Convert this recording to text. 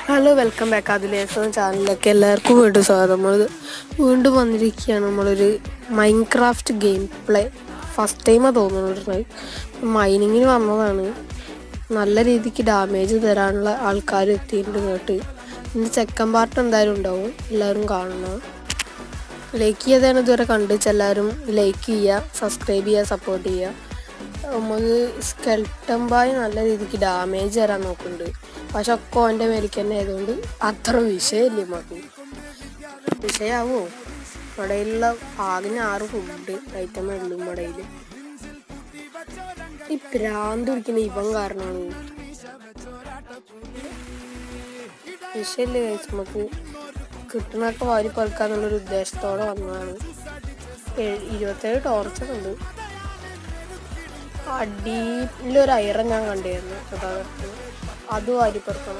Hello welcome back അതിലേസ് ചാനലിലേക്ക് എല്ലാവർക്കും വീണ്ടും സ്വാഗതം. നമ്മൾ വീണ്ടും വന്നിരിക്കുകയാണ്. നമ്മളൊരു മൈൻക്രാഫ്റ്റ് ഗെയിം പ്ലേ ഫസ്റ്റ് ടൈമാണ് തോന്നുന്നത്. മൈനിങ്ങിന് വന്നതാണ്. നല്ല രീതിക്ക് ഡാമേജ് തരാനുള്ള ആൾക്കാർ എത്തിയിട്ടുണ്ട് കേട്ട്. ഇന്ന് സെക്കൻഡ് പാർട്ട് എന്തായാലും ഉണ്ടാവും, എല്ലാവരും കാണണം. ലൈക്ക് ചെയ്താണ് ഇതുവരെ കണ്ടുവെച്ചാൽ എല്ലാവരും ലൈക്ക് ചെയ്യുക, സബ്സ്ക്രൈബ് ചെയ്യുക, സപ്പോർട്ട് ചെയ്യുക. നമുക്ക് സ്കെൽട്ടൻ ബായ് നല്ല രീതിക്ക് ഡാമേജ് തരാൻ നോക്കുന്നുണ്ട്. പക്ഷെ ഒക്കെ ഓൻ്റെ മേലേക്ക് തന്നെ ആയതുകൊണ്ട് അത്ര വിഷയമില്ല. നമുക്ക് വിഷയാവോ? ഇവിടെയുള്ള ആകെ 6 ഫുഡ് ഐറ്റമേ ഉള്ളൂ. ഇവിടയിൽ ഈ പ്രാന്ത് പിടിക്കുന്ന ഇവൻ കാരണമാണ്. വിഷയമില്ല കഴിച്ച് നമുക്ക് കിട്ടണൊക്കെ വാരി പറിക്കാന്നുള്ളൊരു ഉദ്ദേശത്തോടെ വന്നതാണ്. 27 ടോർച്ചൊക്കെ ഉണ്ട്. അടിയിലൊരു അയറ ഞാൻ കണ്ടിരുന്നു, അത് വാരി പറിക്കണം.